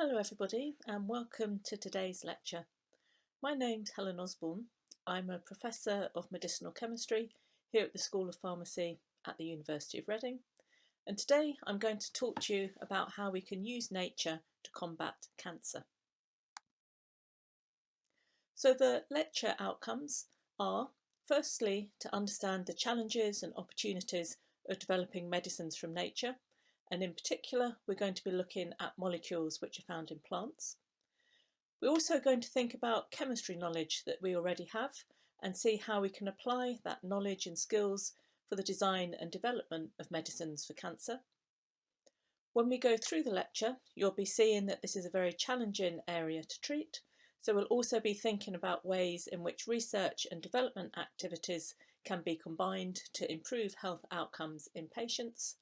Hello everybody and welcome to today's lecture. My name's Helen Osborn. I'm a Professor of Medicinal Chemistry here at the School of Pharmacy at the University of Reading, and today I'm going to talk to you about how we can use nature to combat cancer. So the lecture outcomes are, firstly, to understand the challenges and opportunities of developing medicines from nature, and in particular we're going to be looking at molecules which are found in plants. We're also going to think about chemistry knowledge that we already have and see how we can apply that knowledge and skills for the design and development of medicines for cancer. When we go through the lecture, you'll be seeing that this is a very challenging area to treat, so we'll also be thinking about ways in which research and development activities can be combined to improve health outcomes in patients.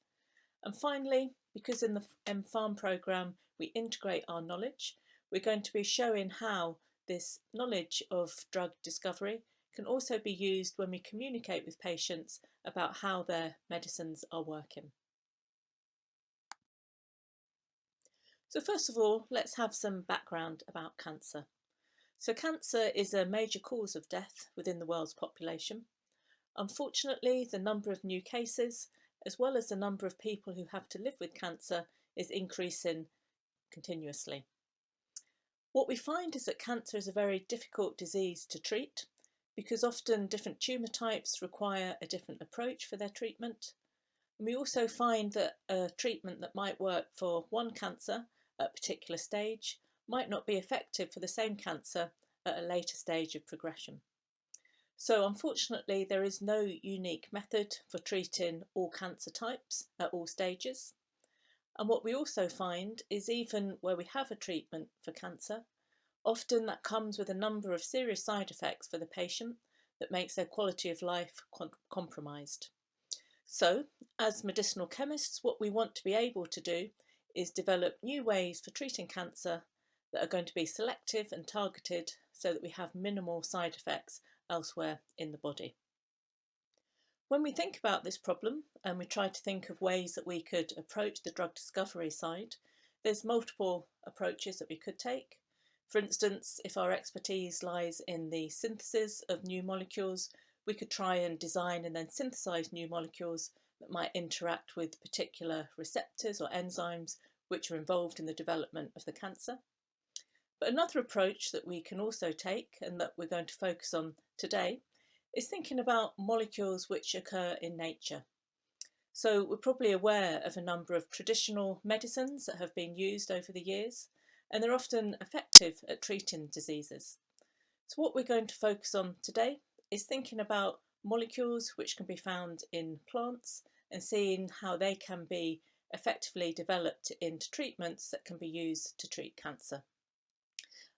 And finally, because in the M-Pharm programme we integrate our knowledge, we're going to be showing how this knowledge of drug discovery can also be used when we communicate with patients about how their medicines are working. So first of all, let's have some background about cancer. So cancer is a major cause of death within the world's population. Unfortunately, the number of new cases, as well as the number of people who have to live with cancer, is increasing continuously. What we find is that cancer is a very difficult disease to treat because often different tumour types require a different approach for their treatment. And we also find that a treatment that might work for one cancer at a particular stage might not be effective for the same cancer at a later stage of progression. So unfortunately, there is no unique method for treating all cancer types at all stages. And what we also find is even where we have a treatment for cancer, often that comes with a number of serious side effects for the patient that makes their quality of life compromised. So, as medicinal chemists, what we want to be able to do is develop new ways for treating cancer that are going to be selective and targeted so that we have minimal side effects elsewhere in the body. When we think about this problem and we try to think of ways that we could approach the drug discovery side, there's multiple approaches that we could take. For instance, if our expertise lies in the synthesis of new molecules, we could try and design and then synthesize new molecules that might interact with particular receptors or enzymes which are involved in the development of the cancer. But another approach that we can also take, and that we're going to focus on today, is thinking about molecules which occur in nature. So we're probably aware of a number of traditional medicines that have been used over the years, and they're often effective at treating diseases. So what we're going to focus on today is thinking about molecules which can be found in plants and seeing how they can be effectively developed into treatments that can be used to treat cancer.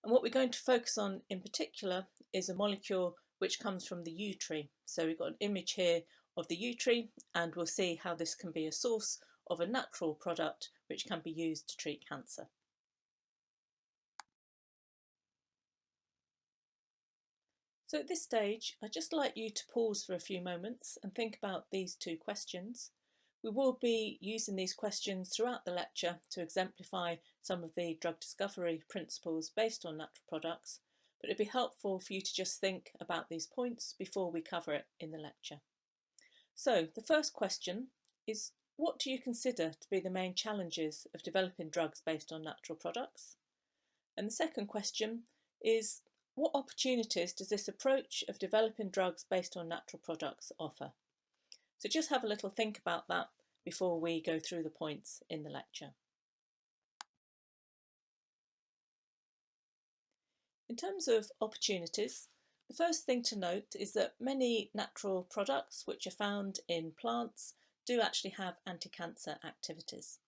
And what we're going to focus on in particular is a molecule which comes from the yew tree. So we've got an image here of the yew tree, and we'll see how this can be a source of a natural product which can be used to treat cancer. So at this stage, I'd just like you to pause for a few moments and think about these two questions. We will be using these questions throughout the lecture to exemplify some of the drug discovery principles based on natural products, but it'd be helpful for you to just think about these points before we cover it in the lecture. So the first question is, what do you consider to be the main challenges of developing drugs based on natural products? And the second question is, what opportunities does this approach of developing drugs based on natural products offer? So just have a little think about that before we go through the points in the lecture. In terms of opportunities, the first thing to note is that many natural products which are found in plants do actually have anti-cancer activities.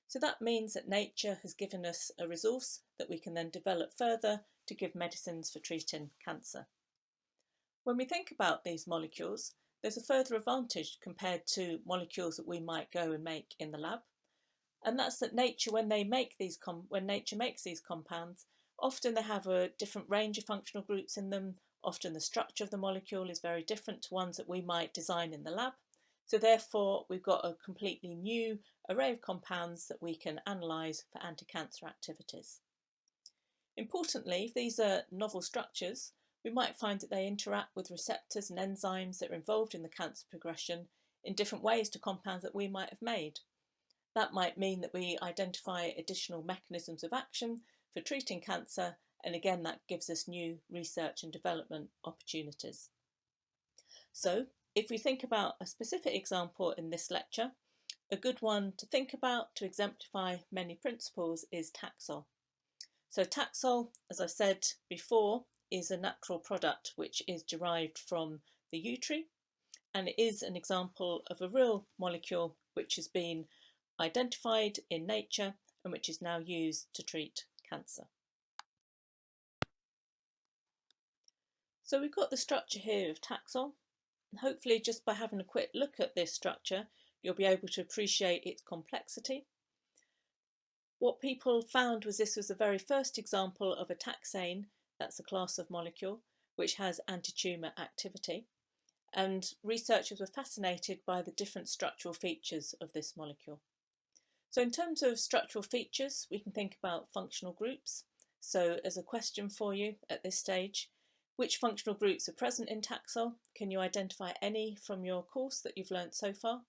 So that means that nature has given us a resource that we can then develop further to give medicines for treating cancer. When we think about these molecules, there's a further advantage compared to molecules that we might go and make in the lab, and that's that nature, when nature makes these compounds, often they have a different range of functional groups in them. Often the structure of the molecule is very different to ones that we might design in the lab. So therefore, we've got a completely new array of compounds that we can analyse for anti-cancer activities. Importantly, if these are novel structures, we might find that they interact with receptors and enzymes that are involved in the cancer progression in different ways to compounds that we might have made. That might mean that we identify additional mechanisms of action for treating cancer, and again, that gives us new research and development opportunities. So, if we think about a specific example in this lecture, a good one to think about to exemplify many principles is Taxol. So Taxol, as I said before, is a natural product which is derived from the yew tree, and it is an example of a real molecule which has been identified in nature and which is now used to treat cancer. So we've got the structure here of Taxol, and hopefully just by having a quick look at this structure, you'll be able to appreciate its complexity. What people found was this was the very first example of a taxane, that's a class of molecule, which has anti-tumour activity. And researchers were fascinated by the different structural features of this molecule. So in terms of structural features, we can think about functional groups. So as a question for you at this stage, which functional groups are present in Taxol? Can you identify any from your course that you've learnt so far?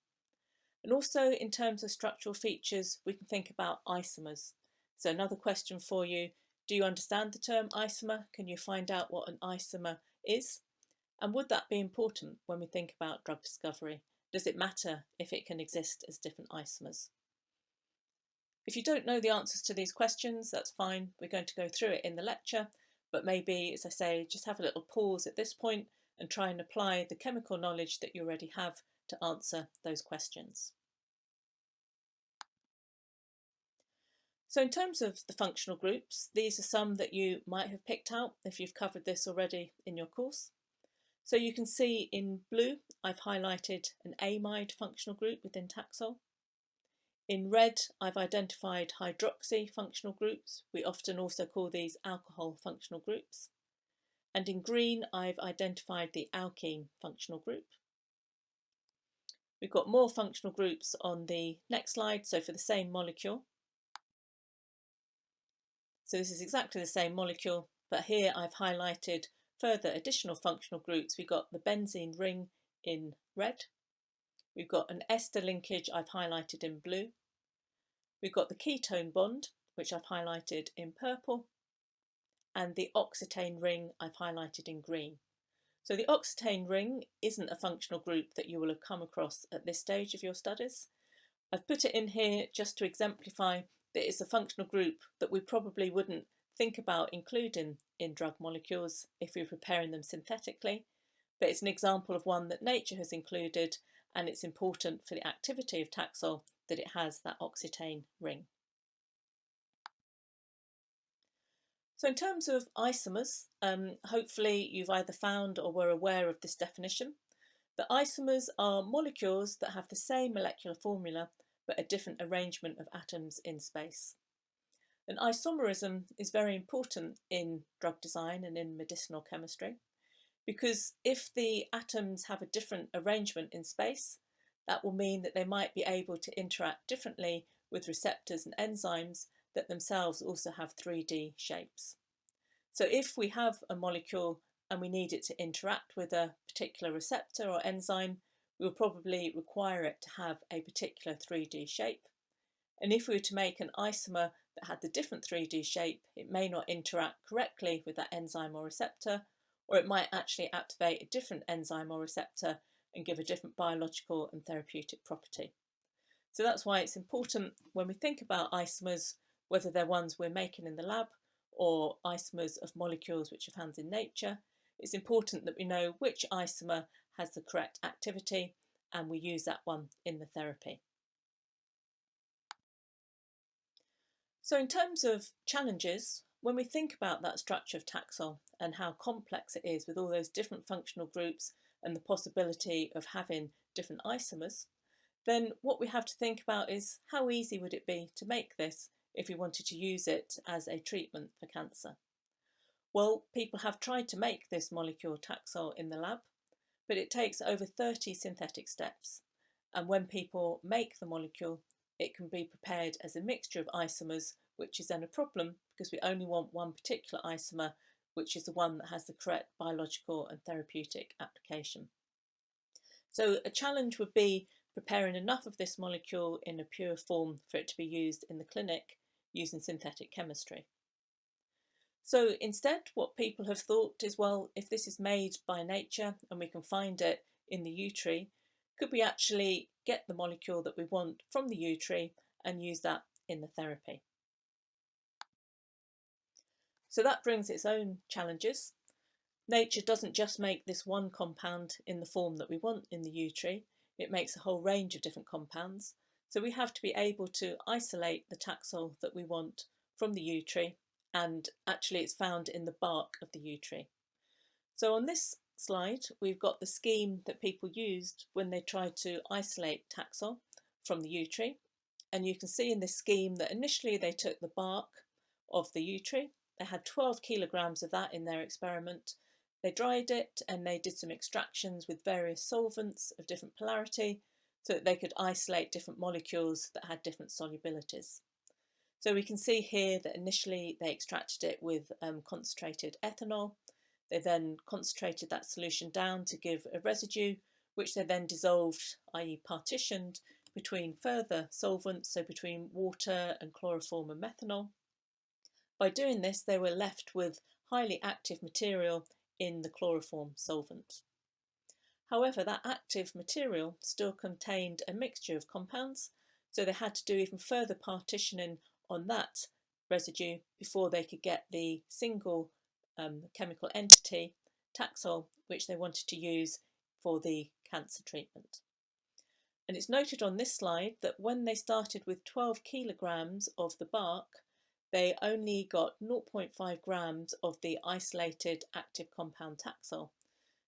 And also in terms of structural features, we can think about isomers. So another question for you, do you understand the term isomer? Can you find out what an isomer is? And would that be important when we think about drug discovery? Does it matter if it can exist as different isomers? If you don't know the answers to these questions, that's fine. We're going to go through it in the lecture, but maybe, as I say, just have a little pause at this point and try and apply the chemical knowledge that you already have to answer those questions. So in terms of the functional groups, these are some that you might have picked out if you've covered this already in your course. So you can see in blue, I've highlighted an amide functional group within Taxol. In red, I've identified hydroxy functional groups. We often also call these alcohol functional groups. And in green, I've identified the alkene functional group. We've got more functional groups on the next slide, so for the same molecule. So this is exactly the same molecule, but here I've highlighted further additional functional groups. We've got the benzene ring in red. We've got an ester linkage I've highlighted in blue. We've got the ketone bond, which I've highlighted in purple. And the oxetane ring I've highlighted in green. So the oxetane ring isn't a functional group that you will have come across at this stage of your studies. I've put it in here just to exemplify that it's a functional group that we probably wouldn't think about including in drug molecules if we're preparing them synthetically, but it's an example of one that nature has included, and it's important for the activity of Taxol that it has that oxetane ring. So in terms of isomers, hopefully you've either found or were aware of this definition. The isomers are molecules that have the same molecular formula but a different arrangement of atoms in space. And isomerism is very important in drug design and in medicinal chemistry, because if the atoms have a different arrangement in space, that will mean that they might be able to interact differently with receptors and enzymes that themselves also have 3D shapes. So if we have a molecule and we need it to interact with a particular receptor or enzyme, we'll probably require it to have a particular 3D shape. And if we were to make an isomer that had the different 3D shape, it may not interact correctly with that enzyme or receptor, or it might actually activate a different enzyme or receptor and give a different biological and therapeutic property. So that's why it's important when we think about isomers, whether they're ones we're making in the lab or isomers of molecules which are found in nature, it's important that we know which isomer has the correct activity and we use that one in the therapy. So in terms of challenges, when we think about that structure of Taxol and how complex it is with all those different functional groups and the possibility of having different isomers, then what we have to think about is how easy would it be to make this if we wanted to use it as a treatment for cancer? Well, people have tried to make this molecule Taxol in the lab, but it takes over 30 synthetic steps. And when people make the molecule, it can be prepared as a mixture of isomers, which is then a problem because we only want one particular isomer, which is the one that has the correct biological and therapeutic application. So a challenge would be preparing enough of this molecule in a pure form for it to be used in the clinic using synthetic chemistry. So instead, what people have thought is, well, if this is made by nature and we can find it in the yew tree, could we actually get the molecule that we want from the yew tree and use that in the therapy? So that brings its own challenges. Nature doesn't just make this one compound in the form that we want in the yew tree, it makes a whole range of different compounds. So we have to be able to isolate the Taxol that we want from the yew tree, and actually it's found in the bark of the yew tree. So on this slide, we've got the scheme that people used when they tried to isolate Taxol from the yew tree. And you can see in this scheme that initially they took the bark of the yew tree. They had 12 kilograms of that in their experiment. They dried it and they did some extractions with various solvents of different polarity so that they could isolate different molecules that had different solubilities. So we can see here that initially they extracted it with concentrated ethanol. They then concentrated that solution down to give a residue, which they then dissolved, i.e. partitioned, between further solvents, so between water and chloroform and methanol. By doing this, they were left with highly active material in the chloroform solvent. However, that active material still contained a mixture of compounds, so they had to do even further partitioning on that residue before they could get the single chemical entity, Taxol, which they wanted to use for the cancer treatment. And it's noted on this slide that when they started with 12 kilograms of the bark, they only got 0.5 grams of the isolated active compound Taxol.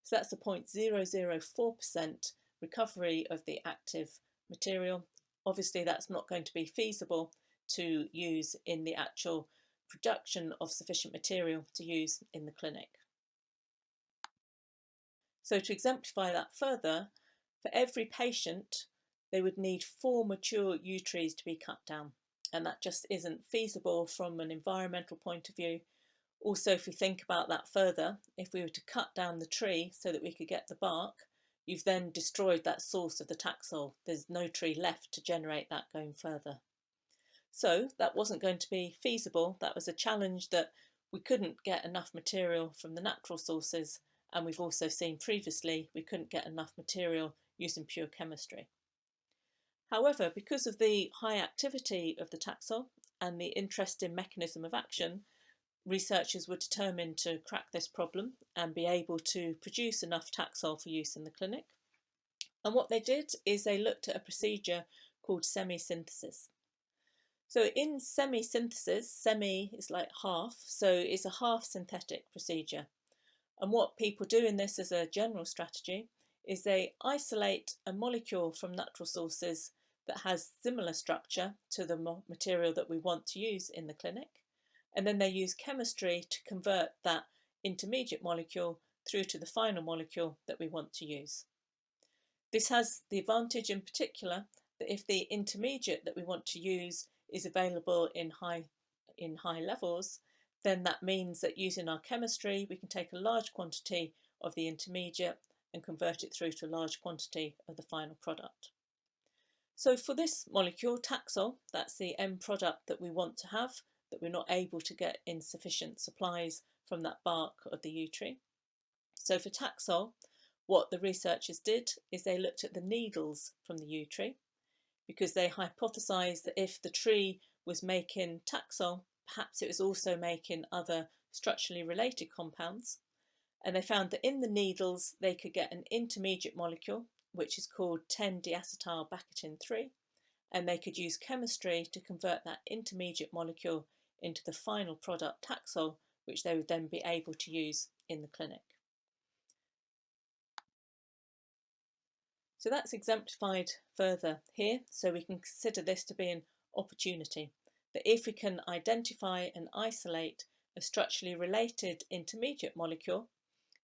So that's a 0.004% recovery of the active material. Obviously, that's not going to be feasible to use in the actual production of sufficient material to use in the clinic. So to exemplify that further, for every patient, they would need 4 mature yew trees to be cut down. And that just isn't feasible from an environmental point of view. Also, if we think about that further, if we were to cut down the tree so that we could get the bark, you've then destroyed that source of the Taxol. There's no tree left to generate that going further. So that wasn't going to be feasible. That was a challenge that we couldn't get enough material from the natural sources, and we've also seen previously we couldn't get enough material using pure chemistry. However, because of the high activity of the Taxol and the interesting mechanism of action, researchers were determined to crack this problem and be able to produce enough Taxol for use in the clinic. And what they did is they looked at a procedure called semi-synthesis. So in semi-synthesis, semi is like half, so it's a half synthetic procedure. And what people do in this as a general strategy is they isolate a molecule from natural sources that has similar structure to the material that we want to use in the clinic. And then they use chemistry to convert that intermediate molecule through to the final molecule that we want to use. This has the advantage in particular that if the intermediate that we want to use is available in high levels, then that means that using our chemistry we can take a large quantity of the intermediate and convert it through to a large quantity of the final product. So for this molecule, Taxol, that's the end product that we want to have, that we're not able to get in sufficient supplies from that bark of the yew tree. So for Taxol, what the researchers did is they looked at the needles from the yew tree, because they hypothesised that if the tree was making Taxol, perhaps it was also making other structurally related compounds. And they found that in the needles they could get an intermediate molecule, which is called 10-deacetyl-baccatin-3, and they could use chemistry to convert that intermediate molecule into the final product Taxol, which they would then be able to use in the clinic. So that's exemplified further here, so we can consider this to be an opportunity, that if we can identify and isolate a structurally related intermediate molecule,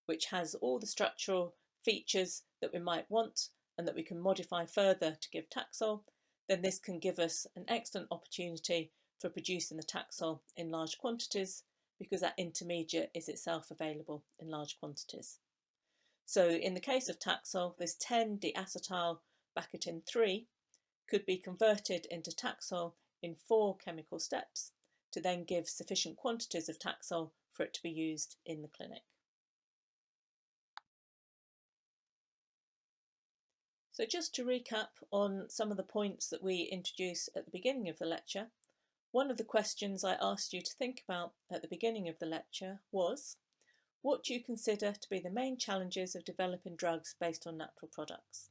which has all the structural features that we might want and that we can modify further to give Taxol, then this can give us an excellent opportunity for producing the Taxol in large quantities, because that intermediate is itself available in large quantities. So in the case of Taxol, this 10-deacetyl baccatin 3 could be converted into Taxol in 4 chemical steps to then give sufficient quantities of Taxol for it to be used in the clinic. So just to recap on some of the points that we introduced at the beginning of the lecture, one of the questions I asked you to think about at the beginning of the lecture was, what do you consider to be the main challenges of developing drugs based on natural products?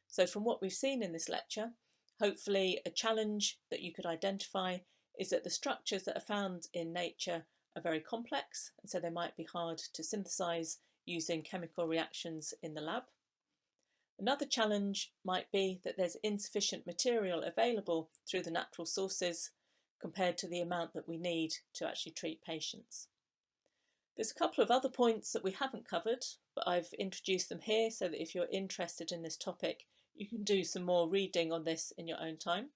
So from what we've seen in this lecture, hopefully a challenge that you could identify is that the structures that are found in nature are very complex, and so they might be hard to synthesize using chemical reactions in the lab. Another challenge might be that there's insufficient material available through the natural sources compared to the amount that we need to actually treat patients. There's a couple of other points that we haven't covered, but I've introduced them here so that if you're interested in this topic, you can do some more reading on this in your own time.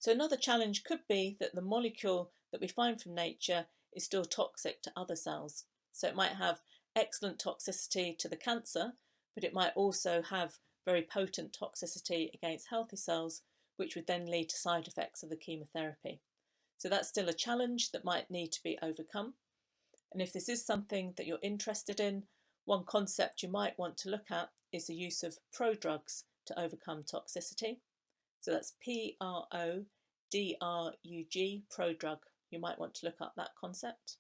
So another challenge could be that the molecule that we find from nature is still toxic to other cells. So it might have excellent toxicity to the cancer, but it might also have very potent toxicity against healthy cells, which would then lead to side effects of the chemotherapy. So that's still a challenge that might need to be overcome. And if this is something that you're interested in, one concept you might want to look at is the use of prodrugs to overcome toxicity. So that's PRODRUG, prodrug. You might want to look up that concept.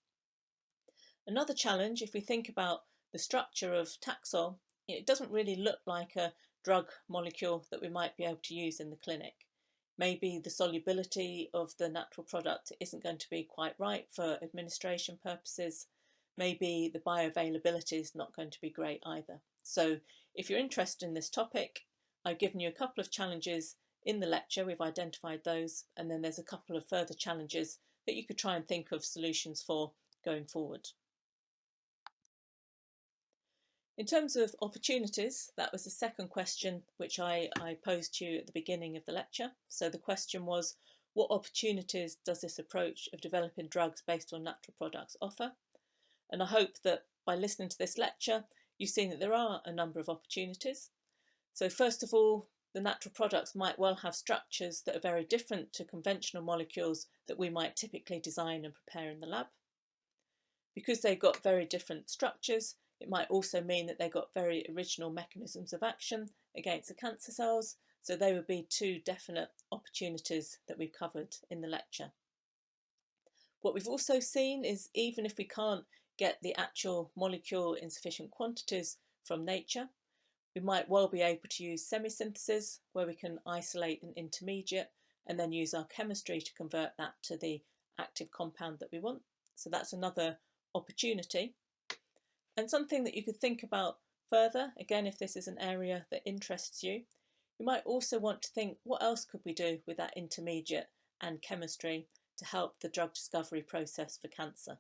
Another challenge, if we think about the structure of Taxol, it doesn't really look like a drug molecule that we might be able to use in the clinic. Maybe the solubility of the natural product isn't going to be quite right for administration purposes. Maybe the bioavailability is not going to be great either. So if you're interested in this topic, I've given you a couple of challenges in the lecture. We've identified those, and then there's a couple of further challenges that you could try and think of solutions for going forward. In terms of opportunities, that was the second question which I posed to you at the beginning of the lecture. So the question was, what opportunities does this approach of developing drugs based on natural products offer? And I hope that by listening to this lecture, you've seen that there are a number of opportunities. So first of all, the natural products might well have structures that are very different to conventional molecules that we might typically design and prepare in the lab. Because they've got very different structures, it might also mean that they've got very original mechanisms of action against the cancer cells. So they would be two definite opportunities that we've covered in the lecture. What we've also seen is even if we can't get the actual molecule in sufficient quantities from nature, we might well be able to use semi-synthesis where we can isolate an intermediate and then use our chemistry to convert that to the active compound that we want. So that's another opportunity. And something that you could think about further, again, if this is an area that interests you, you might also want to think, what else could we do with that intermediate and chemistry to help the drug discovery process for cancer?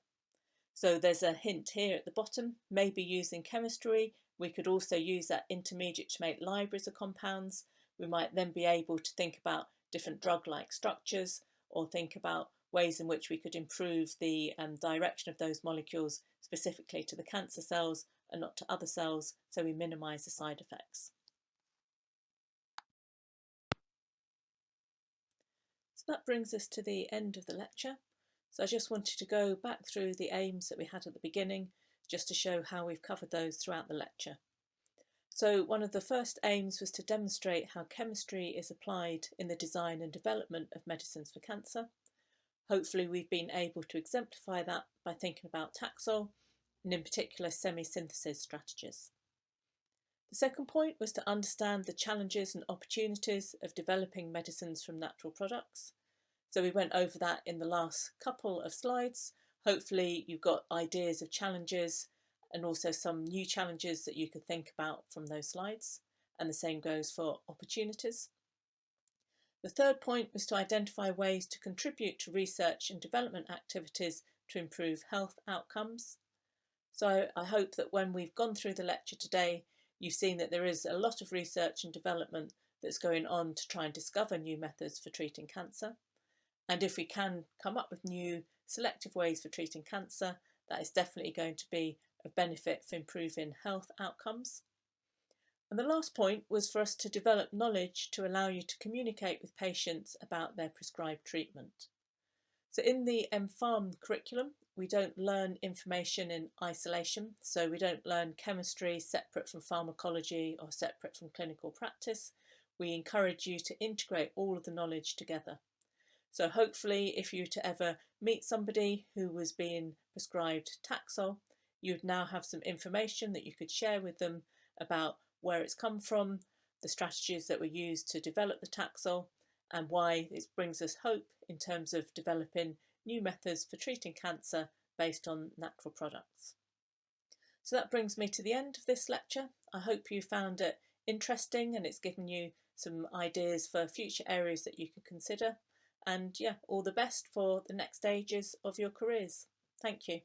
So there's a hint here at the bottom, maybe using chemistry, we could also use that intermediate to make libraries of compounds. We might then be able to think about different drug-like structures, or think about ways in which we could improve the direction of those molecules specifically to the cancer cells and not to other cells, so we minimise the side effects. So that brings us to the end of the lecture. So I just wanted to go back through the aims that we had at the beginning, just to show how we've covered those throughout the lecture. So one of the first aims was to demonstrate how chemistry is applied in the design and development of medicines for cancer. Hopefully we've been able to exemplify that by thinking about Taxol, and in particular semi-synthesis strategies. The second point was to understand the challenges and opportunities of developing medicines from natural products. So we went over that in the last couple of slides. Hopefully you've got ideas of challenges and also some new challenges that you could think about from those slides. And the same goes for opportunities. The third point was to identify ways to contribute to research and development activities to improve health outcomes. So I hope that when we've gone through the lecture today, you've seen that there is a lot of research and development that's going on to try and discover new methods for treating cancer. And if we can come up with new selective ways for treating cancer, that is definitely going to be of benefit for improving health outcomes. And the last point was for us to develop knowledge to allow you to communicate with patients about their prescribed treatment. So in the MPharm curriculum, we don't learn information in isolation. So we don't learn chemistry separate from pharmacology or separate from clinical practice. We encourage you to integrate all of the knowledge together. So hopefully, if you to ever meet somebody who was being prescribed Taxol, you'd now have some information that you could share with them about where it's come from, the strategies that were used to develop the Taxol, and why it brings us hope in terms of developing new methods for treating cancer based on natural products. So that brings me to the end of this lecture. I hope you found it interesting and it's given you some ideas for future areas that you could consider. And yeah, all the best for the next stages of your careers. Thank you.